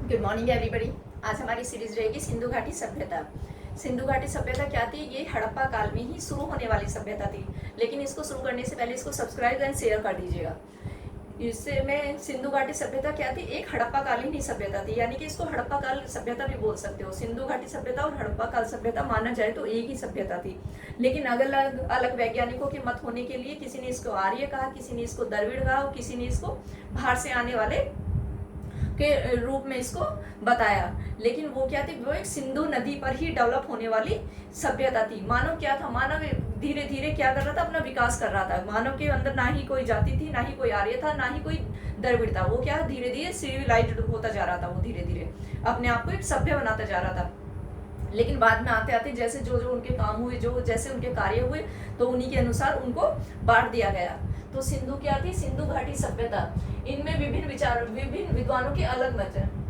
Good morning everybody. आज हमारी series रहेगी सिंधु घाटी सभ्यता। सिंधु घाटी सभ्यता क्या थी? ये हड़प्पा काल में ही शुरू होने वाली सभ्यता थी, लेकिन इसको शुरू करने से पहले इसको सब्सक्राइब एंड शेयर कर दीजिएगा। इससे में सिंधु घाटी सभ्यता क्या थी? एक हड़प्पा कालीन ही सभ्यता थी, यानी कि इसको हड़प्पा काल सभ्यता भी बोल सकते हो। सिंधु घाटी सभ्यता और हड़प्पा काल सभ्यता माना जाए तो एक ही सभ्यता थी, लेकिन अलग अलग वैज्ञानिकों के मत होने के लिए किसी ने इसको आर्य कहा, किसी ने इसको द्रविड़ कहा और किसी ने इसको बाहर से आने वाले के रूप में इसको बताया। लेकिन वो क्या थी? वो एक सिंधु नदी पर ही डेवलप होने वाली सभ्यता थी। मानव क्या था? मानव धीरे धीरे क्या कर रहा था? अपना विकास कर रहा था। मानव के अंदर ना ही कोई जाति थी, ना ही कोई आर्य था, ना ही कोई द्रविड़ था। वो क्या धीरे धीरे सिविलाइज्ड होता जा रहा था। वो धीरे धीरे अपने आप को एक सभ्य बनाता जा रहा था। लेकिन बाद में आते आते जैसे जो जो उनके काम हुए, जो जैसे उनके कार्य हुए, तो उन्हीं के अनुसार उनको बांट दिया गया। तो सिंधु क्या थी? सिंधु घाटी सभ्यता। इनमें विभिन्न विद्वानों के अलग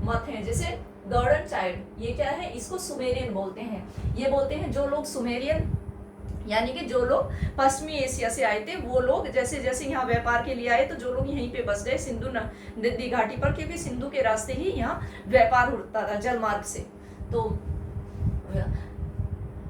मत हैं। जैसे गॉर्डन चाइल्ड, ये क्या है? इसको सुमेरियन बोलते हैं। ये बोलते हैं जो लोग सुमेरियन यानी कि जो लोग पश्चिमी एशिया से आए थे, वो लोग जैसे जैसे यहाँ व्यापार के लिए आए, तो जो लोग यहीं पे बस गए सिंधु नदी घाटी पर, क्योंकि सिंधु के रास्ते ही यहाँ व्यापार होता था जल मार्ग से। तो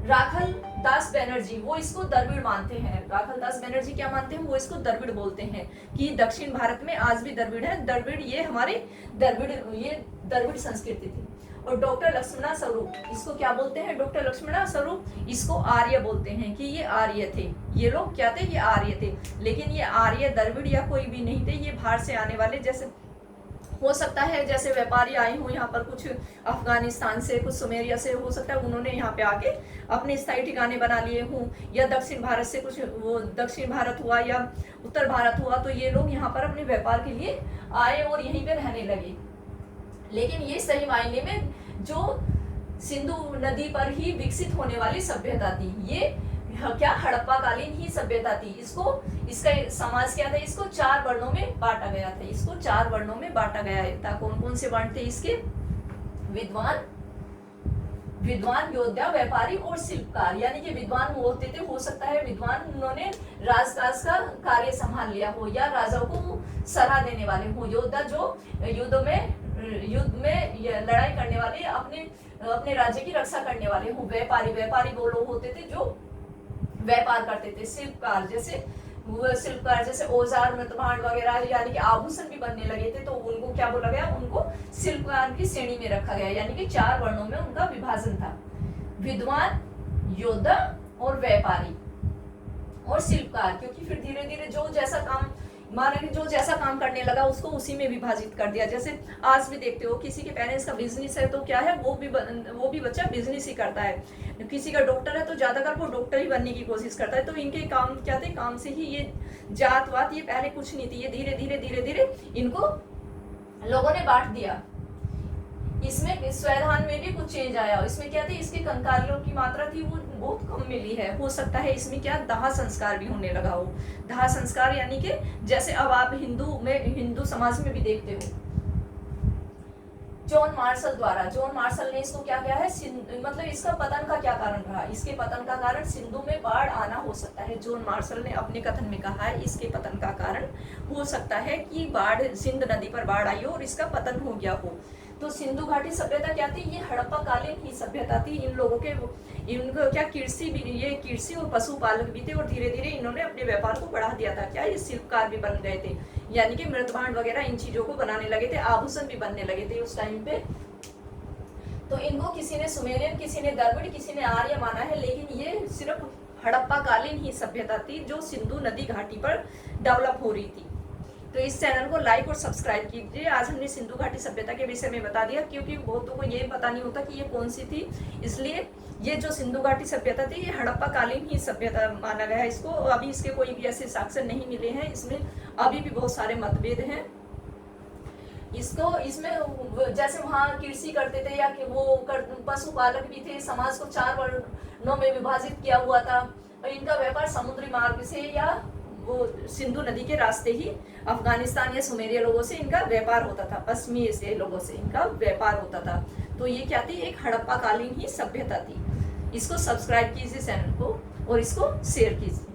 राखल दास बैनर्जी वो इसको द्रविड़ मानते हैं। राखल दास बैनर्जी क्या मानते हैं? वो इसको द्रविड़ बोलते हैं कि दक्षिण भारत में आज भी द्रविड़ है। द्रविड़ ये हमारे द्रविड़ संस्कृति थी। और डॉक्टर लक्ष्मणा स्वरूप इसको क्या बोलते हैं? डॉक्टर लक्ष्मणा स्वरूप इसको आर्य बोलते हैं कि ये आर्य थे। ये लोग क्या थे? ये आर्य थे। लेकिन ये आर्य द्रविड़ या कोई भी नहीं थे। ये बाहर से आने वाले, जैसे हो सकता है जैसे व्यापारी आए हों यहाँ पर, कुछ अफगानिस्तान से, कुछ सुमेरिया से, हो सकता है उन्होंने यहाँ पे आके अपने स्थायी ठिकाने बना लिए हों, या दक्षिण भारत से कुछ, वो दक्षिण भारत हुआ या उत्तर भारत हुआ, तो ये लोग यहाँ पर अपने व्यापार के लिए आए और यहीं पे रहने लगे। लेकिन ये सही मायने में जो सिंधु नदी पर ही विकसित होने वाली सभ्यता थी, ये क्या हड़प्पा कालीन ही सभ्यता थी। इसका समाज क्या था? इसको 4 वर्णों में बांटा गया था। इसको 4 वर्णों में बांटा गया था। कौन कौन से वर्ण थे इसके? विद्वान, योद्धा, व्यापारी और शिल्पकार। यानी कि विद्वान वो होते थे, हो सकता है विद्वान उन्होंने राजकाज का कार्य संभाल लिया हो, या राजाओं को सलाह देने वाले हो। योद्धा जो युद्ध में लड़ाई करने वाले, अपने राज्य की रक्षा करने वाले हो। व्यापारी वो लोग होते थे जो व्यापार करते थे। शिल्पकार जैसे औजार, मृतभांड वगैरह, यानी कि आभूषण भी बनने लगे थे, तो उनको क्या बोला गया? उनको शिल्पकार की श्रेणी में रखा गया। यानी कि 4 वर्णों में उनका विभाजन था। विद्वान, योद्धा और व्यापारी और शिल्पकार। क्योंकि फिर धीरे धीरे जो जैसा काम करने लगा, उसको उसी में विभाजित कर दिया। जैसे आज भी देखते हो, किसी के पेरेंट्स का बिजनेस है तो क्या है, वो भी बच्चा बिजनेस ही करता है। किसी का डॉक्टर है तो ज्यादातर वो डॉक्टर ही बनने की कोशिश करता है। तो इनके काम क्या थे? काम से ही ये जात वात ये पहले कुछ नहीं थी। ये धीरे धीरे इनको लोगों ने बांट दिया। इसमें स्वैधान में भी कुछ चेंज आया। इसमें क्या थी? इसके कंकालों की मात्रा थी वो बहुत कम मिली है। हो सकता है इसमें क्या दाह संस्कार भी होने लगा हो। दाह संस्कार यानी कि जैसे अब आप हिंदू समाज में भी देखते हो, जॉन मार्शल ने इसको क्या किया है? मतलब इसका पतन का क्या कारण रहा? इसके पतन का कारण सिंधु में बाढ़ आना हो सकता है। जॉन मार्शल ने अपने कथन में कहा है इसके पतन का कारण हो सकता है कि सिंध नदी पर बाढ़ आई हो और इसका पतन हो गया हो। तो सिंधु घाटी सभ्यता क्या थी? ये हड़प्पा कालीन ही सभ्यता थी। इनको क्या कृषि और पशुपालक भी थे, और धीरे धीरे इन्होंने अपने व्यापार को बढ़ा दिया था। क्या ये शिल्पकार भी बन गए थे, यानी कि मृतभांड वगैरह इन चीजों को बनाने लगे थे। आभूषण भी बनने लगे थे उस टाइम पे। तो इनको किसी ने सुमेरियन, किसी ने द्रविड़, किसी ने आर्य माना है, लेकिन ये सिर्फ हड़प्पा कालीन ही सभ्यता थी जो सिंधु नदी घाटी पर डेवलप हो रही थी। तो इस चैनल को लाइक और सब्सक्राइब कीजिए। आज हमने सिंधु घाटी सभ्यता के विषय में बता दिया, क्योंकि बहुतों को ये पता नहीं होता कि ये कौन सी थी। इसलिए ये जो सिंधु घाटी सभ्यता थी, ये हड़प्पा कालीन ही सभ्यता माना गया है इसको। अभी इसके कोई भी ऐसे साक्ष्य नहीं मिले हैं। इसमें अभी भी बहुत सारे मतभेद हैं। इसमें जैसे वहाँ कृषि करते थे, या कि वो पशुपालक भी थे। समाज को 4 वर्णों में विभाजित किया हुआ था। और इनका व्यापार समुद्री मार्ग से या वो सिंधु नदी के रास्ते ही अफगानिस्तान या सुमेरिया लोगों से इनका व्यापार होता था। पश्चिमी एशियाई लोगों से इनका व्यापार होता था। तो ये क्या थी? एक हड़प्पा कालीन ही सभ्यता थी। इसको सब्सक्राइब कीजिए चैनल को, और इसको शेयर कीजिए।